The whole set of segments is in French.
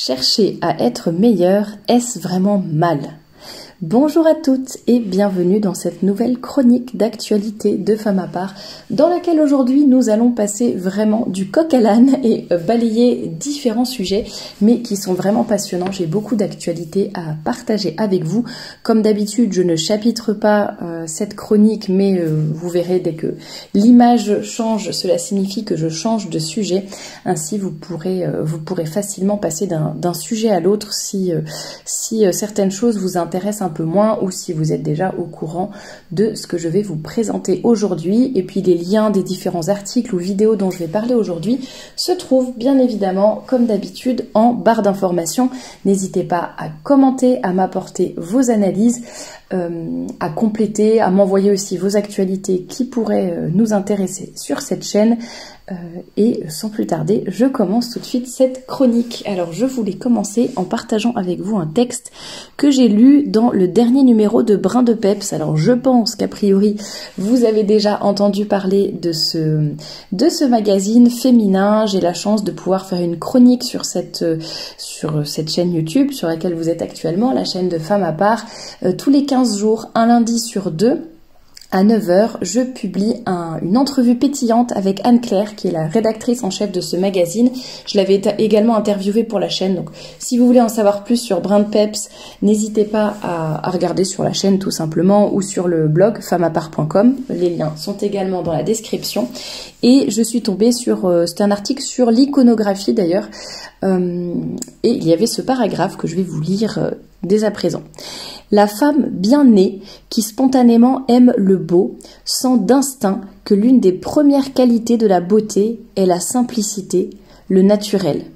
Chercher à être meilleur, est-ce vraiment mal? Bonjour à toutes et bienvenue dans cette nouvelle chronique d'actualité de Femme à part, dans laquelle aujourd'hui nous allons passer vraiment du coq à l'âne et balayer différents sujets, mais qui sont vraiment passionnants. J'ai beaucoup d'actualités à partager avec vous. Comme d'habitude, je ne chapitre pas cette chronique, mais vous verrez dès que l'image change, cela signifie que je change de sujet. Ainsi, vous pourrez facilement passer d'un sujet à l'autre si certaines choses vous intéressent un peu moins ou si vous êtes déjà au courant de ce que je vais vous présenter aujourd'hui. Et puis les liens des différents articles ou vidéos dont je vais parler aujourd'hui se trouvent bien évidemment comme d'habitude en barre d'informations. N'hésitez pas à commenter, à m'apporter vos analyses, à compléter, à m'envoyer aussi vos actualités qui pourraient nous intéresser sur cette chaîne. Et sans plus tarder, je commence tout de suite cette chronique. Alors je voulais commencer en partageant avec vous un texte que j'ai lu dans le dernier numéro de Brin de Peps. Alors je pense qu'a priori vous avez déjà entendu parler de ce magazine féminin. J'ai la chance de pouvoir faire une chronique sur cette chaîne YouTube sur laquelle vous êtes actuellement, la chaîne de Femme à part. Tous les 15 jours, un lundi sur deux, à 9 h, je publie une entrevue pétillante avec Anne-Claire, qui est la rédactrice en chef de ce magazine. Je l'avais également interviewée pour la chaîne, donc si vous voulez en savoir plus sur Brin de Peps, n'hésitez pas à regarder sur la chaîne tout simplement ou sur le blog femmeapart.com. Les liens sont également dans la description. Et je suis tombée sur, c'était un article sur l'iconographie d'ailleurs, et il y avait ce paragraphe que je vais vous lire dès à présent. La femme bien née, qui spontanément aime le beau, sent d'instinct que l'une des premières qualités de la beauté est la simplicité, le naturel.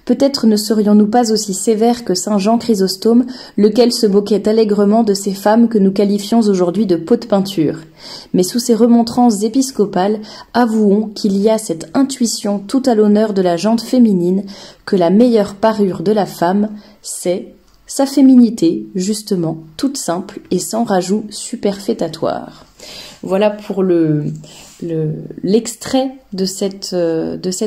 Peut-être ne serions-nous pas aussi sévères que saint Jean Chrysostome, lequel se moquait allègrement de ces femmes que nous qualifions aujourd'hui de pots de peinture. Mais sous ces remontrances épiscopales, avouons qu'il y a cette intuition tout à l'honneur de la gente féminine que la meilleure parure de la femme, c'est sa féminité, justement, toute simple et sans rajout superfétatoire. Voilà pour l'extrait de cette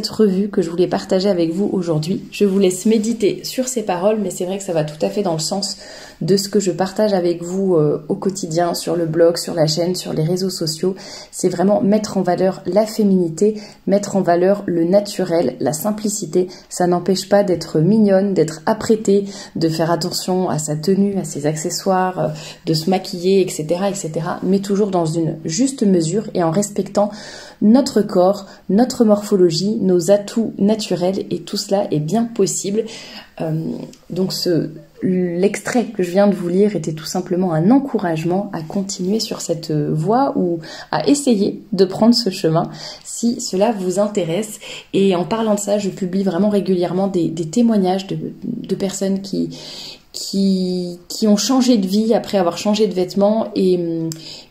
revue que je voulais partager avec vous aujourd'hui. Je vous laisse méditer sur ces paroles, mais c'est vrai que ça va tout à fait dans le sens de ce que je partage avec vous au quotidien, sur le blog, sur la chaîne, sur les réseaux sociaux. C'est vraiment mettre en valeur la féminité, mettre en valeur le naturel, la simplicité. Ça n'empêche pas d'être mignonne, d'être apprêtée, de faire attention à sa tenue, à ses accessoires, de se maquiller, etc., etc., mais toujours dans une juste mesure et en respectant notre corps, notre morphologie, nos atouts naturels, et tout cela est bien possible. Donc l'extrait que je viens de vous lire était tout simplement un encouragement à continuer sur cette voie ou à essayer de prendre ce chemin si cela vous intéresse. Et en parlant de ça, je publie vraiment régulièrement des témoignages de personnes qui ont changé de vie après avoir changé de vêtements.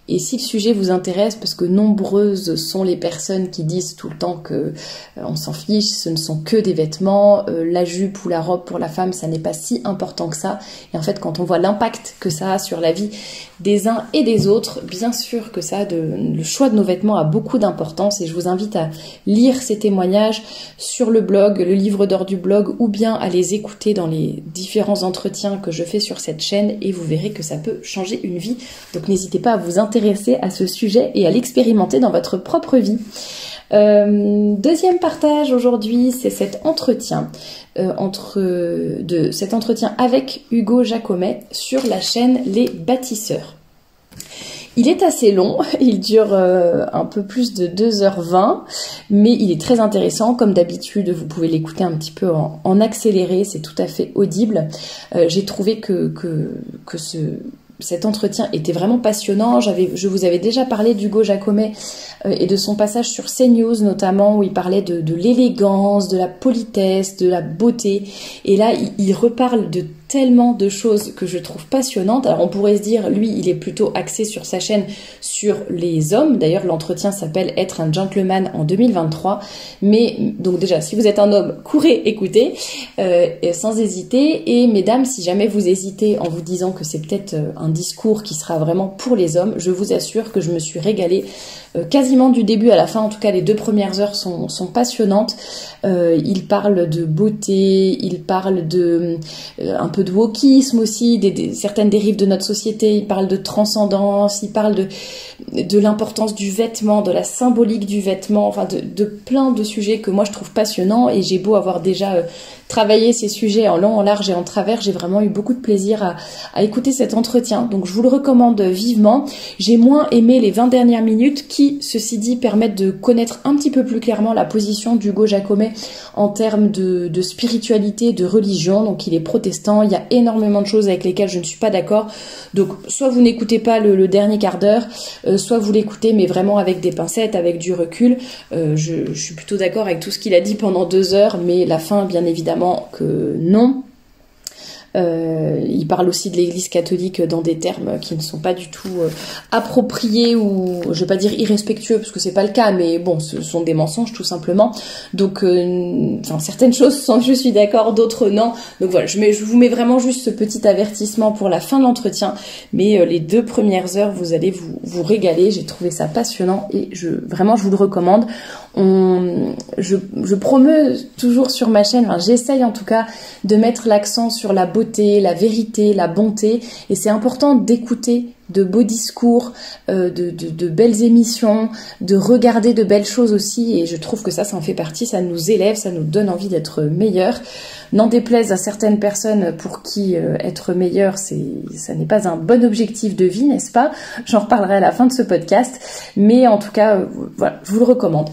Et si le sujet vous intéresse, parce que nombreuses sont les personnes qui disent tout le temps que on s'en fiche, ce ne sont que des vêtements, la jupe ou la robe pour la femme, ça n'est pas si important que ça. Et en fait, quand on voit l'impact que ça a sur la vie des uns et des autres, bien sûr que le choix de nos vêtements a beaucoup d'importance. Et je vous invite à lire ces témoignages sur le blog, le livre d'or du blog, ou bien à les écouter dans les différents entretiens que je fais sur cette chaîne, et vous verrez que ça peut changer une vie. Donc n'hésitez pas à vous intéresser à ce sujet et à l'expérimenter dans votre propre vie. Deuxième partage aujourd'hui, c'est cet entretien cet entretien avec Hugo Jacomet sur la chaîne Les Bâtisseurs. Il est assez long, il dure un peu plus de 2h20, mais il est très intéressant. Comme d'habitude, vous pouvez l'écouter un petit peu en accéléré, c'est tout à fait audible. J'ai trouvé que cet entretien était vraiment passionnant. Je vous avais déjà parlé d'Hugo Jacomet et de son passage sur CNews notamment, où il parlait de l'élégance, de la politesse, de la beauté. Et là, il reparle de tellement de choses que je trouve passionnantes. Alors on pourrait se dire, lui, il est plutôt axé sur sa chaîne sur les hommes. D'ailleurs, l'entretien s'appelle « Être un gentleman en 2023 ». Mais donc déjà, si vous êtes un homme, courez, écoutez, sans hésiter. Et mesdames, si jamais vous hésitez en vous disant que c'est peut-être un discours qui sera vraiment pour les hommes, je vous assure que je me suis régalée quasiment du début à la fin. En tout cas, les 2 premières heures sont passionnantes. Il parle de beauté, il parle de un peu de wokisme aussi, certaines dérives de notre société. Il parle de transcendance, il parle de l'importance du vêtement, de la symbolique du vêtement, enfin de plein de sujets que moi je trouve passionnants. Et j'ai beau avoir déjà travaillé ces sujets en long, en large et en travers, j'ai vraiment eu beaucoup de plaisir à écouter cet entretien. Donc je vous le recommande vivement. J'ai moins aimé les 20 dernières minutes qui, ceci dit, permettent de connaître un petit peu plus clairement la position d'Hugo Jacomet en termes de spiritualité, de religion. Donc il est protestant, il y a énormément de choses avec lesquelles je ne suis pas d'accord. Donc soit vous n'écoutez pas le dernier quart d'heure, soit vous l'écoutez mais vraiment avec des pincettes, avec du recul. Je suis plutôt d'accord avec tout ce qu'il a dit pendant 2 heures, mais la fin bien évidemment que non. Il parle aussi de l'Église catholique dans des termes qui ne sont pas du tout appropriés ou, je vais pas dire irrespectueux parce que c'est pas le cas, mais bon, ce sont des mensonges tout simplement. Donc, certaines choses sont, je suis d'accord, d'autres non. Donc voilà, je vous mets vraiment juste ce petit avertissement pour la fin de l'entretien, mais les 2 premières heures, vous allez vous régaler. J'ai trouvé ça passionnant et vraiment, je vous le recommande. Je promeux toujours sur ma chaîne, j'essaye en tout cas de mettre l'accent sur la beauté, la vérité, la bonté, et c'est important d'écouter de beaux discours, de belles émissions, de regarder de belles choses aussi, et je trouve que ça en fait partie, ça nous élève, ça nous donne envie d'être meilleur. N'en déplaise à certaines personnes pour qui être meilleur, ça n'est pas un bon objectif de vie, n'est-ce pas? J'en reparlerai à la fin de ce podcast, mais en tout cas, voilà, je vous le recommande.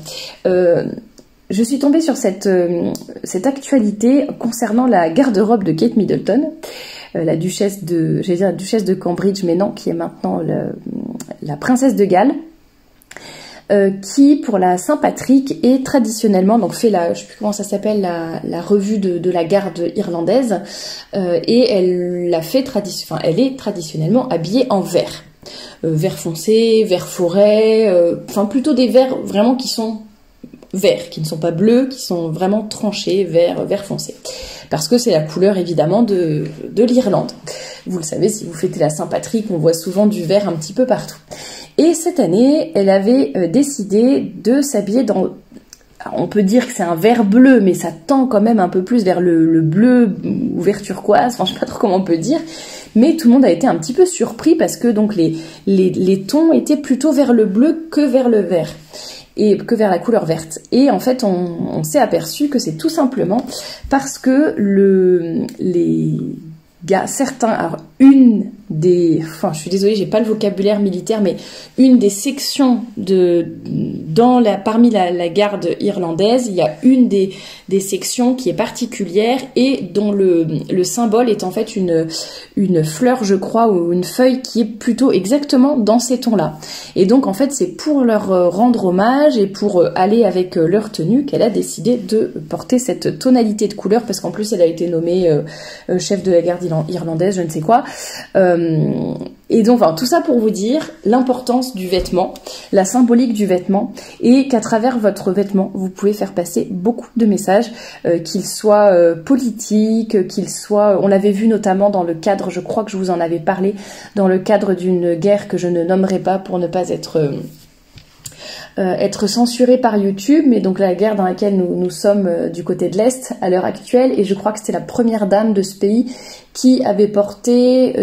Je suis tombée sur cette actualité concernant la garde-robe de Kate Middleton, la duchesse de Cambridge, mais non, qui est maintenant la princesse de Galles, qui pour la Saint-Patrick est traditionnellement, donc fait je sais plus comment ça s'appelle, la revue de la garde irlandaise, et elle est traditionnellement habillée en vert. Vert foncé, vert forêt, plutôt des verts vraiment qui sont verts, qui ne sont pas bleus, qui sont vraiment tranchés, vert foncé. Parce que c'est la couleur évidemment de l'Irlande. Vous le savez, si vous fêtez la Saint-Patrick, on voit souvent du vert un petit peu partout. Et cette année, elle avait décidé de s'habiller dans... Alors, on peut dire que c'est un vert bleu, mais ça tend quand même un peu plus vers le bleu ou vert turquoise, je sais pas trop comment on peut dire. Mais tout le monde a été un petit peu surpris parce que donc les tons étaient plutôt vers le bleu que vers le vert. Et que vers la couleur verte. Et en fait, on s'est aperçu que c'est tout simplement parce que les gars, certains, alors je suis désolée, j'ai pas le vocabulaire militaire, mais une des sections parmi la garde irlandaise, il y a une des sections qui est particulière et dont le symbole est en fait une fleur, je crois, ou une feuille qui est plutôt exactement dans ces tons-là. Et donc en fait, c'est pour leur rendre hommage et pour aller avec leur tenue qu'elle a décidé de porter cette tonalité de couleur, parce qu'en plus elle a été nommée chef de la garde irlandaise, je ne sais quoi. Et donc, tout ça pour vous dire l'importance du vêtement, la symbolique du vêtement, et qu'à travers votre vêtement, vous pouvez faire passer beaucoup de messages, qu'ils soient politiques, qu'ils soient... On l'avait vu notamment dans le cadre, je crois que je vous en avais parlé, dans le cadre d'une guerre que je ne nommerai pas pour ne pas être censuré par YouTube, mais donc la guerre dans laquelle nous sommes du côté de l'Est à l'heure actuelle, et je crois que c'était la première dame de ce pays qui avait porté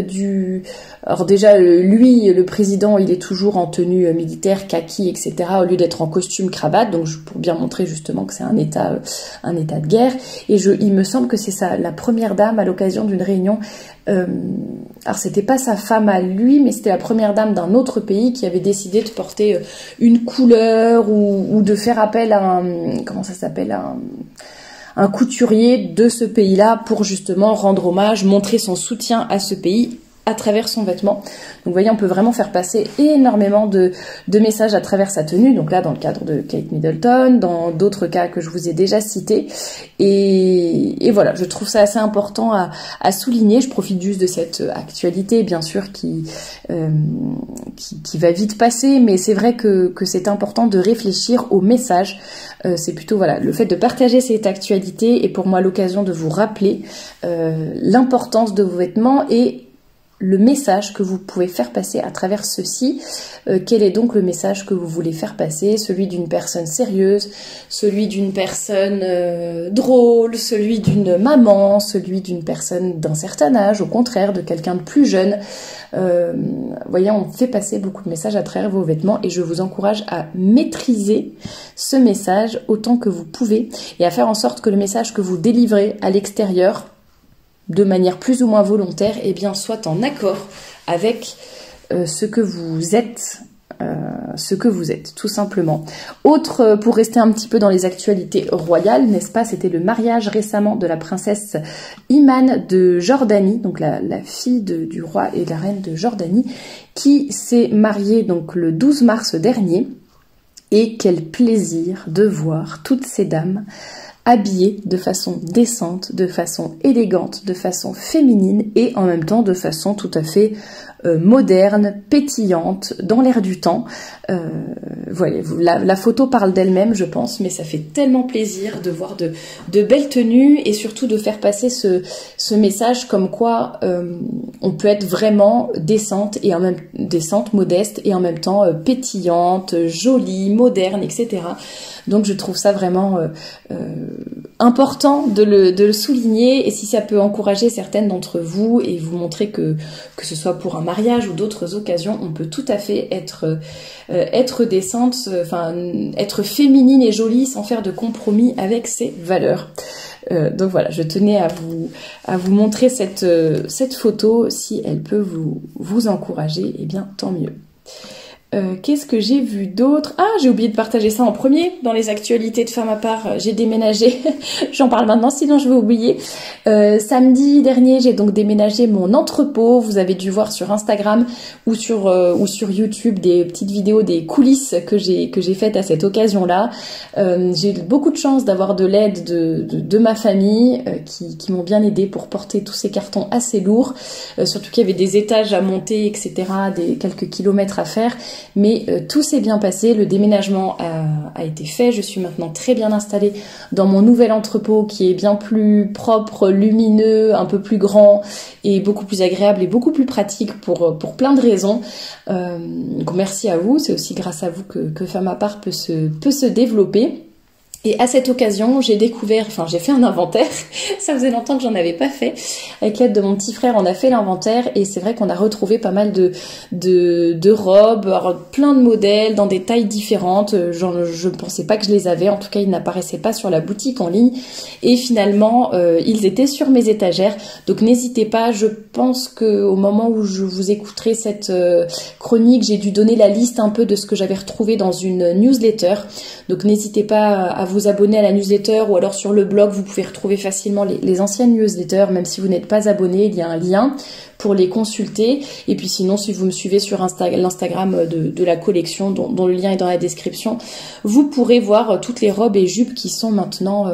alors déjà, lui, le président, il est toujours en tenue militaire, kaki, etc., au lieu d'être en costume cravate, donc pour bien montrer justement que c'est un état de guerre. Et il me semble que c'est ça, la première dame à l'occasion d'une réunion. Alors c'était pas sa femme à lui, mais c'était la première dame d'un autre pays qui avait décidé de porter une couleur ou de faire appel à un couturier de ce pays-là pour justement rendre hommage, montrer son soutien à ce pays à travers son vêtement. Donc vous voyez, on peut vraiment faire passer énormément de messages à travers sa tenue, donc là dans le cadre de Kate Middleton, dans d'autres cas que je vous ai déjà cités, et voilà, je trouve ça assez important à souligner. Je profite juste de cette actualité, bien sûr, qui va vite passer, mais c'est vrai que c'est important de réfléchir au message. C'est plutôt le fait de partager cette actualité est pour moi l'occasion de vous rappeler l'importance de vos vêtements et le message que vous pouvez faire passer à travers ceci. Quel est donc le message que vous voulez faire passer? Celui d'une personne sérieuse, celui d'une personne drôle, celui d'une maman, celui d'une personne d'un certain âge, au contraire, de quelqu'un de plus jeune. Voyez, on fait passer beaucoup de messages à travers vos vêtements et je vous encourage à maîtriser ce message autant que vous pouvez et à faire en sorte que le message que vous délivrez à l'extérieur de manière plus ou moins volontaire, eh bien, soit en accord avec ce que vous êtes, tout simplement. Autre, pour rester un petit peu dans les actualités royales, n'est-ce pas, c'était le mariage récemment de la princesse Iman de Jordanie, donc la fille du roi et de la reine de Jordanie, qui s'est mariée donc le 12 mars dernier. Et quel plaisir de voir toutes ces dames habillées de façon décente, de façon élégante, de façon féminine et en même temps de façon tout à fait moderne, pétillante, dans l'air du temps. Voyez, la photo parle d'elle-même, je pense, mais ça fait tellement plaisir de voir de belles tenues et surtout de faire passer ce message comme quoi on peut être vraiment décente, modeste et en même temps pétillante, jolie, moderne, etc. Donc je trouve ça vraiment important de le souligner, et si ça peut encourager certaines d'entre vous et vous montrer que ce soit pour un mariage ou d'autres occasions, on peut tout à fait être décente, enfin être féminine et jolie sans faire de compromis avec ses valeurs. Donc voilà, je tenais à vous montrer cette photo. Si elle peut vous encourager, eh bien tant mieux. Qu'est-ce que j'ai vu d'autre? Ah, j'ai oublié de partager ça en premier dans les actualités de Femme à part. J'ai déménagé. J'en parle maintenant, sinon je vais oublier. Samedi dernier, j'ai donc déménagé mon entrepôt. Vous avez dû voir sur Instagram ou sur YouTube des petites vidéos des coulisses que j'ai faites à cette occasion-là. J'ai eu beaucoup de chance d'avoir de l'aide de ma famille qui m'ont bien aidé pour porter tous ces cartons assez lourds. Surtout qu'il y avait des étages à monter, etc., quelques kilomètres à faire. Mais tout s'est bien passé, le déménagement a été fait, je suis maintenant très bien installée dans mon nouvel entrepôt qui est bien plus propre, lumineux, un peu plus grand et beaucoup plus agréable et beaucoup plus pratique pour plein de raisons. Donc merci à vous, c'est aussi grâce à vous que Femme à part peut se développer. Et à cette occasion, j'ai fait un inventaire. Ça faisait longtemps que j'en avais pas fait. Avec l'aide de mon petit frère, on a fait l'inventaire et c'est vrai qu'on a retrouvé pas mal de robes, alors plein de modèles dans des tailles différentes. Je ne pensais pas que je les avais. En tout cas, ils n'apparaissaient pas sur la boutique en ligne. Et finalement, ils étaient sur mes étagères. Donc n'hésitez pas. Je pense que au moment où je vous écouterai cette chronique, j'ai dû donner la liste un peu de ce que j'avais retrouvé dans une newsletter. Donc n'hésitez pas à vous abonner à la newsletter ou alors sur le blog, vous pouvez retrouver facilement les anciennes newsletters. Même si vous n'êtes pas abonné, il y a un lien pour les consulter. Et puis sinon, si vous me suivez sur l'Instagram de la collection, dont le lien est dans la description, vous pourrez voir toutes les robes et jupes qui sont maintenant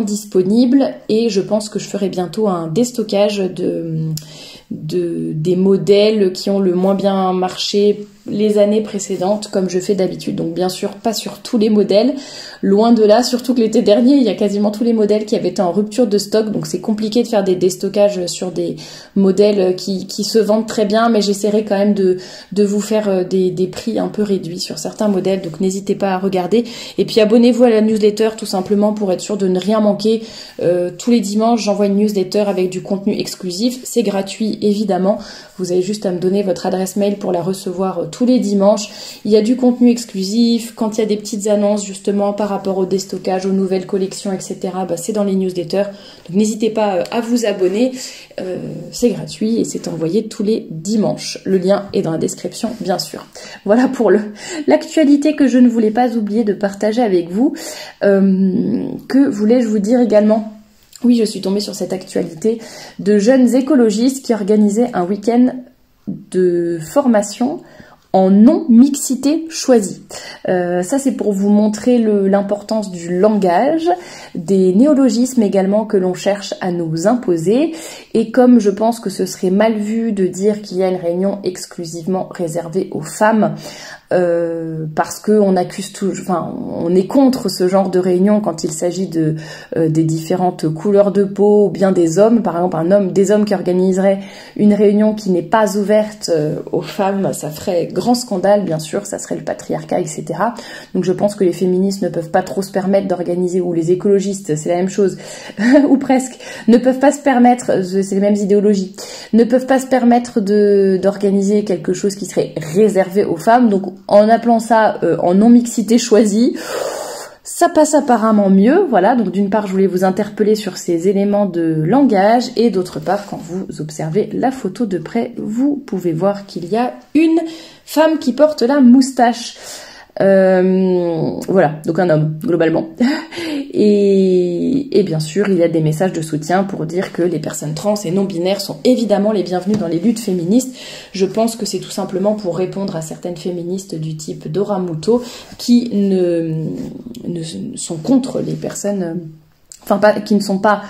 disponibles. Et je pense que je ferai bientôt un déstockage des modèles qui ont le moins bien marché les années précédentes, comme je fais d'habitude. Donc bien sûr, pas sur tous les modèles, loin de là, surtout que l'été dernier, il y a quasiment tous les modèles qui avaient été en rupture de stock, donc c'est compliqué de faire des déstockages sur des modèles qui se vendent très bien, mais j'essaierai quand même de vous faire des prix un peu réduits sur certains modèles, donc n'hésitez pas à regarder. Et puis abonnez-vous à la newsletter tout simplement pour être sûr de ne rien manquer. Tous les dimanches, j'envoie une newsletter avec du contenu exclusif, c'est gratuit évidemment, vous avez juste à me donner votre adresse mail pour la recevoir tous les dimanches. Il y a du contenu exclusif, quand il y a des petites annonces justement par rapport au déstockage, aux nouvelles collections, etc., c'est dans les newsletters. Donc n'hésitez pas à vous abonner, c'est gratuit et c'est envoyé tous les dimanches. Le lien est dans la description, bien sûr. Voilà pour l'actualité que je ne voulais pas oublier de partager avec vous. Que voulais-je vous dire également ? Oui, je suis tombée sur cette actualité de jeunes écologistes qui organisaient un week-end de formation en non-mixité choisie. Ça, c'est pour vous montrer l'importance du langage, des néologismes également que l'on cherche à nous imposer. Et comme je pense que ce serait mal vu de dire qu'il y a une réunion exclusivement réservée aux femmes, parce que on accuse on est contre ce genre de réunion quand il s'agit de des différentes couleurs de peau ou bien des hommes. Par exemple, des hommes qui organiseraient une réunion qui n'est pas ouverte aux femmes, ça ferait grand scandale, bien sûr, ça serait le patriarcat, etc. Donc je pense que les féministes ne peuvent pas trop se permettre d'organiser, ou les écologistes, c'est la même chose, ou presque, ne peuvent pas se permettre, c'est les mêmes idéologies, ne peuvent pas se permettre d'organiser quelque chose qui serait réservé aux femmes. Donc en appelant ça en non-mixité choisie, ça passe apparemment mieux. Voilà, donc d'une part je voulais vous interpeller sur ces éléments de langage, et d'autre part quand vous observez la photo de près, vous pouvez voir qu'il y a une femme qui porte la moustache. Voilà, donc un homme globalement. Et bien sûr, il y a des messages de soutien pour dire que les personnes trans et non-binaires sont évidemment les bienvenues dans les luttes féministes. Je pense que c'est tout simplement pour répondre à certaines féministes du type Dora Muto qui ne sont contre les personnes, qui ne sont pas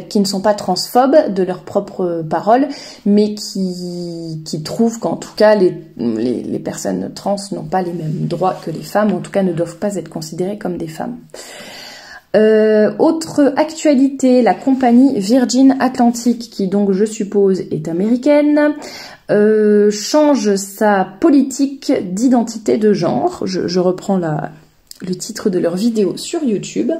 qui ne sont pas transphobes de leurs propres paroles, mais qui trouvent qu'en tout cas les personnes trans n'ont pas les mêmes droits que les femmes, ou en tout cas ne doivent pas être considérées comme des femmes. Autre actualité, la compagnie Virgin Atlantic, qui donc je suppose est américaine, change sa politique d'identité de genre. Je reprends le titre de leur vidéo sur YouTube.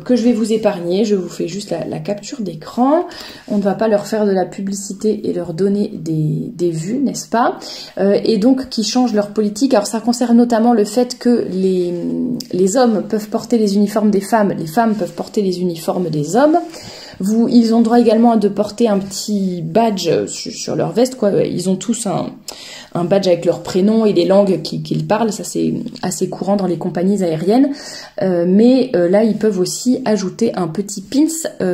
Que je vais vous épargner, je vous fais juste la capture d'écran. On ne va pas leur faire de la publicité et leur donner des vues, n'est-ce pas? Et donc qui changent leur politique. Alors ça concerne notamment le fait que les hommes peuvent porter les uniformes des femmes, les femmes peuvent porter les uniformes des hommes. Ils ont droit également de porter un petit badge sur leur veste, quoi. Ils ont tous un badge avec leur prénom et les langues qu'ils parlent. Ça, c'est assez courant dans les compagnies aériennes. Mais là, ils peuvent aussi ajouter un petit pins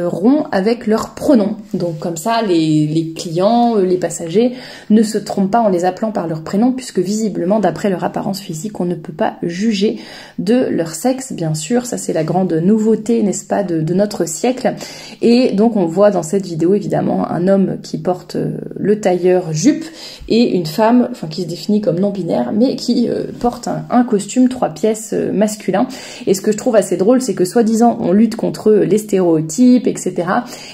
rond avec leurs pronoms. Donc comme ça, les clients, les passagers ne se trompent pas en les appelant par leur prénom, puisque visiblement, d'après leur apparence physique, on ne peut pas juger de leur sexe, bien sûr. Ça, c'est la grande nouveauté, n'est-ce pas, de notre siècle. Et donc on voit dans cette vidéo évidemment un homme qui porte le tailleur jupe et une femme, qui se définit comme non-binaire, mais qui porte un costume 3 pièces masculin. Et ce que je trouve assez drôle, c'est que soi-disant on lutte contre les stéréotypes, etc.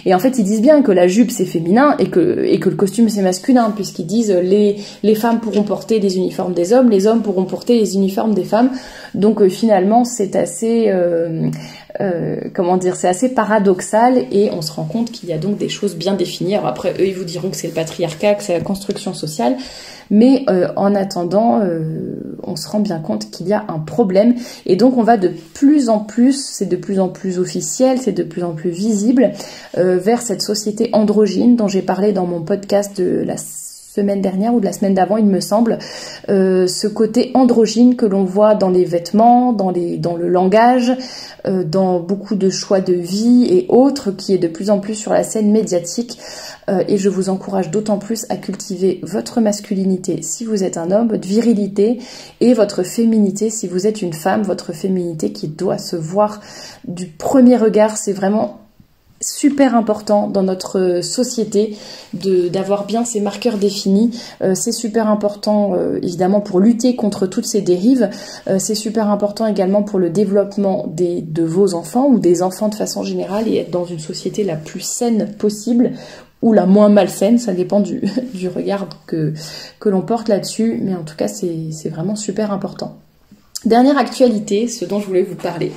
Et en fait ils disent bien que la jupe c'est féminin et que le costume c'est masculin, puisqu'ils disent les femmes pourront porter les uniformes des hommes, les hommes pourront porter les uniformes des femmes. Donc finalement c'est assez... c'est assez paradoxal, et on se rend compte qu'il y a donc des choses bien définies. Alors après, eux, ils vous diront que c'est le patriarcat, que c'est la construction sociale, mais en attendant, on se rend bien compte qu'il y a un problème, et donc on va de plus en plus, c'est de plus en plus officiel, c'est de plus en plus visible, vers cette société androgyne dont j'ai parlé dans mon podcast de la semaine dernière ou de la semaine d'avant, il me semble, ce côté androgyne que l'on voit dans les vêtements, dans le langage, dans beaucoup de choix de vie et autres, qui est de plus en plus sur la scène médiatique. Et je vous encourage d'autant plus à cultiver votre masculinité si vous êtes un homme, votre virilité, et votre féminité si vous êtes une femme, votre féminité qui doit se voir du premier regard. C'est vraiment super important dans notre société d'avoir bien ces marqueurs définis. C'est super important évidemment pour lutter contre toutes ces dérives. C'est super important également pour le développement de vos enfants ou des enfants de façon générale, et être dans une société la plus saine possible ou la moins malsaine, ça dépend du regard que l'on porte là-dessus, mais en tout cas c'est vraiment super important. Dernière actualité, ce dont je voulais vous parler,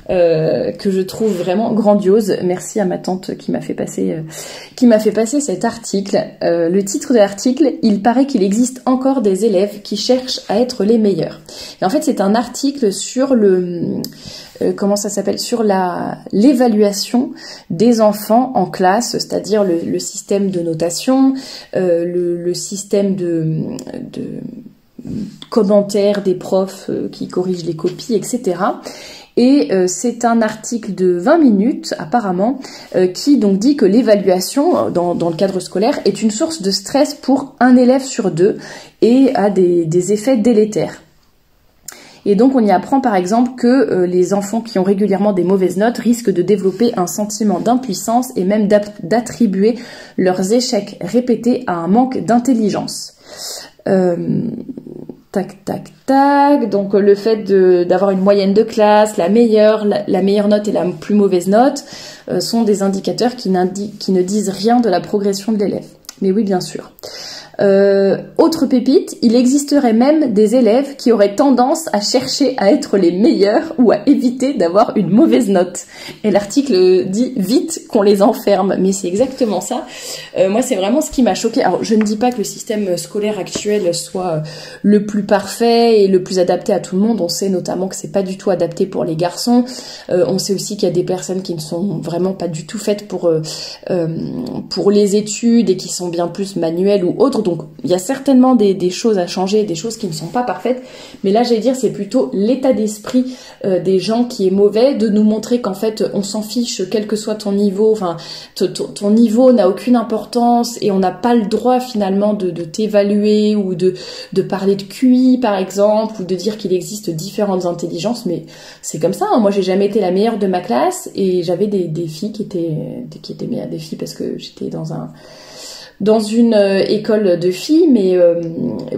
que je trouve vraiment grandiose. Merci à ma tante qui m'a fait passer cet article. Le titre de l'article: il paraît qu'il existe encore des élèves qui cherchent à être les meilleurs. Et en fait, c'est un article sur sur l'évaluation des enfants en classe, c'est-à-dire le système de notation, le système de commentaires des profs qui corrigent les copies, etc. Et c'est un article de 20 minutes, apparemment, qui donc dit que l'évaluation, dans le cadre scolaire, est une source de stress pour un élève sur 2 et a des effets délétères. Et donc on y apprend par exemple que les enfants qui ont régulièrement des mauvaises notes risquent de développer un sentiment d'impuissance et même d'attribuer leurs échecs répétés à un manque d'intelligence. Tac, tac, tac. Donc le fait d'avoir une moyenne de classe, la meilleure note et la plus mauvaise note sont des indicateurs qui ne disent rien de la progression de l'élève. Mais oui, bien sûr. Autre pépite, il existerait même des élèves qui auraient tendance à chercher à être les meilleurs ou à éviter d'avoir une mauvaise note. Et l'article dit vite qu'on les enferme, mais c'est exactement ça. Moi, c'est vraiment ce qui m'a choquée. Alors, je ne dis pas que le système scolaire actuel soit le plus parfait et le plus adapté à tout le monde. On sait notamment que c'est pas du tout adapté pour les garçons. On sait aussi qu'il y a des personnes qui ne sont vraiment pas du tout faites pour les études et qui sont bien plus manuelles ou autres. Donc, il y a certainement des choses à changer, des choses qui ne sont pas parfaites. Mais là, j'allais dire, c'est plutôt l'état d'esprit des gens qui est mauvais, de nous montrer qu'en fait, on s'en fiche, quel que soit ton niveau. Enfin, ton niveau n'a aucune importance et on n'a pas le droit finalement de t'évaluer ou de parler de QI, par exemple, ou de dire qu'il existe différentes intelligences. Mais c'est comme ça. Hein. Moi, j'ai jamais été la meilleure de ma classe et j'avais des filles qui étaient meilleures, des filles parce que j'étais dans une école de filles, mais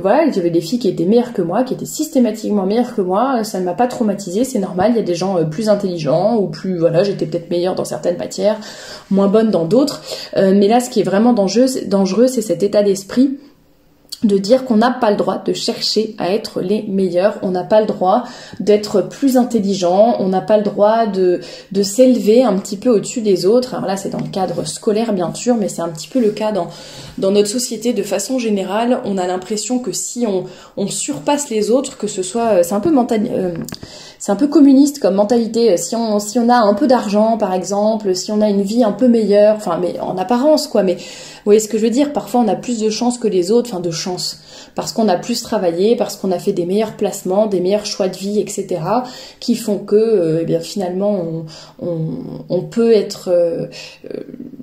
voilà, il y avait des filles qui étaient meilleures que moi, qui étaient systématiquement meilleures que moi. Ça ne m'a pas traumatisée, c'est normal. Il y a des gens plus intelligents ou plus, voilà, j'étais peut-être meilleure dans certaines matières, moins bonne dans d'autres. Mais là, ce qui est vraiment dangereux, c'est cet état d'esprit de dire qu'on n'a pas le droit de chercher à être les meilleurs, on n'a pas le droit d'être plus intelligent, on n'a pas le droit de s'élever un petit peu au-dessus des autres. Alors là, c'est dans le cadre scolaire, bien sûr, mais c'est un petit peu le cas dans notre société de façon générale. On a l'impression que si on surpasse les autres, que ce soit... c'est un peu communiste comme mentalité. Si on a un peu d'argent, par exemple, si on a une vie un peu meilleure, enfin, mais en apparence, quoi, mais vous voyez ce que je veux dire? Parfois, on a plus de chance que les autres, enfin, de chance. Parce qu'on a plus travaillé, parce qu'on a fait des meilleurs placements, des meilleurs choix de vie, etc., qui font que, eh bien, finalement, on peut être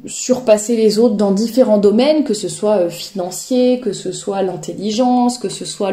surpasser les autres dans différents domaines, que ce soit financier, que ce soit l'intelligence, que ce soit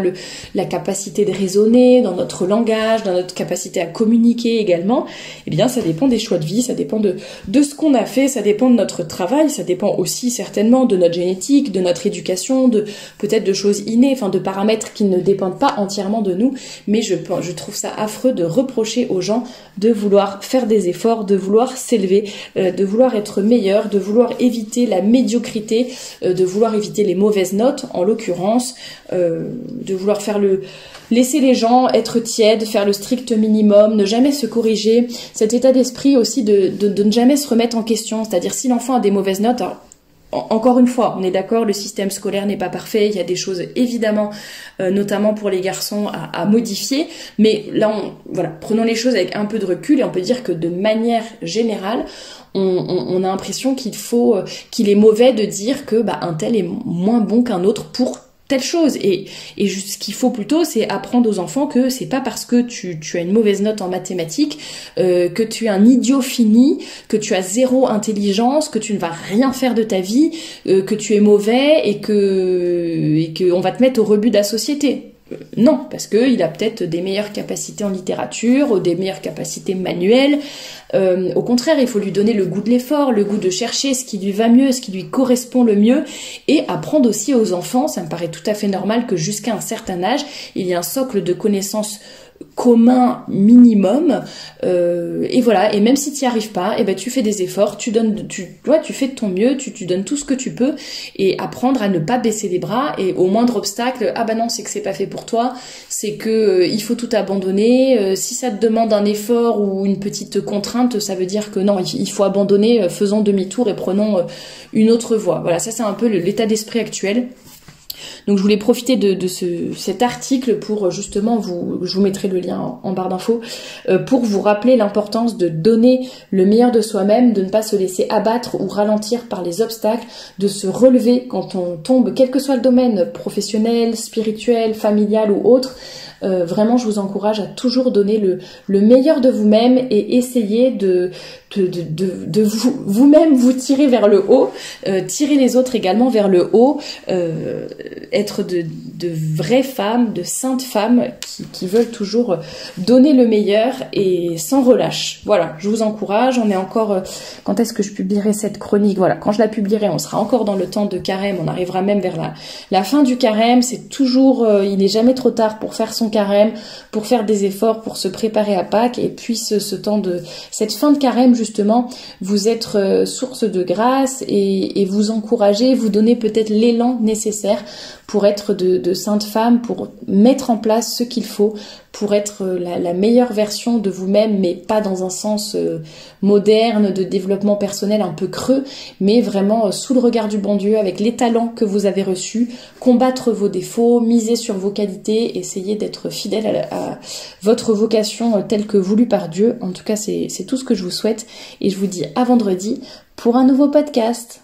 la capacité de raisonner, dans notre langage, dans notre capacité à communiquer également. Eh bien, ça dépend des choix de vie, ça dépend de ce qu'on a fait, ça dépend de notre travail, ça dépend aussi certainement de notre génétique, de notre éducation, peut-être de choses innées, enfin de paramètres qui ne dépendent pas entièrement de nous, mais je trouve ça affreux de reprocher aux gens de vouloir faire des efforts, de vouloir s'élever, de vouloir être meilleur, de vouloir éviter la médiocrité, de vouloir éviter les mauvaises notes, en l'occurrence, de vouloir laisser les gens être tièdes, faire le strict minimum, ne jamais se corriger, cet état d'esprit aussi de ne jamais se remettre en question, c'est-à-dire si l'enfant a des mauvaises notes, alors, encore une fois, on est d'accord, le système scolaire n'est pas parfait, il y a des choses évidemment, notamment pour les garçons, à modifier, mais là, voilà, prenons les choses avec un peu de recul et on peut dire que de manière générale, on a l'impression qu'il est mauvais de dire que un tel est moins bon qu'un autre pour telle chose, et ce qu'il faut plutôt, c'est apprendre aux enfants que c'est pas parce que tu as une mauvaise note en mathématiques que tu es un idiot fini, que tu as zéro intelligence, que tu ne vas rien faire de ta vie, que tu es mauvais et que on va te mettre au rebut de la société. Non, parce que il a peut-être des meilleures capacités en littérature, ou des meilleures capacités manuelles. Au contraire, il faut lui donner le goût de l'effort, le goût de chercher ce qui lui va mieux, ce qui lui correspond le mieux, et apprendre aussi aux enfants, ça me paraît tout à fait normal que jusqu'à un certain âge, il y ait un socle de connaissances commun minimum, et voilà, et même si tu n'y arrives pas, tu fais des efforts, tu fais de ton mieux, tu donnes tout ce que tu peux, et apprendre à ne pas baisser les bras, et au moindre obstacle, non, c'est que c'est pas fait pour toi, c'est que il faut tout abandonner, si ça te demande un effort ou une petite contrainte, ça veut dire que non, il faut abandonner, faisons demi-tour et prenons une autre voie. Voilà, ça c'est un peu l'état d'esprit actuel. Donc je voulais profiter de cet article pour justement je vous mettrai le lien en barre d'infos, pour vous rappeler l'importance de donner le meilleur de soi-même, de ne pas se laisser abattre ou ralentir par les obstacles, de se relever quand on tombe, quel que soit le domaine, professionnel, spirituel, familial ou autre. Vraiment, je vous encourage à toujours donner le meilleur de vous-même et essayer de vous-même vous tirer vers le haut, tirer les autres également vers le haut, être de vraies femmes, de saintes femmes qui veulent toujours donner le meilleur et sans relâche. Voilà, je vous encourage. On est encore, quand est-ce que je publierai cette chronique? Voilà, quand je la publierai, on sera encore dans le temps de carême, on arrivera même vers la fin du carême. C'est toujours, il n'est jamais trop tard pour faire son carême, pour faire des efforts, pour se préparer à Pâques, et puis cette fin de carême justement, vous être source de grâce et vous encourager, vous donner peut-être l'élan nécessaire pour être de saintes femmes, pour mettre en place ce qu'il faut pour être la meilleure version de vous-même, mais pas dans un sens moderne de développement personnel un peu creux, mais vraiment sous le regard du bon Dieu, avec les talents que vous avez reçus, combattre vos défauts, miser sur vos qualités, essayer d'être fidèle à votre vocation telle que voulue par Dieu. En tout cas, c'est tout ce que je vous souhaite, et je vous dis à vendredi pour un nouveau podcast.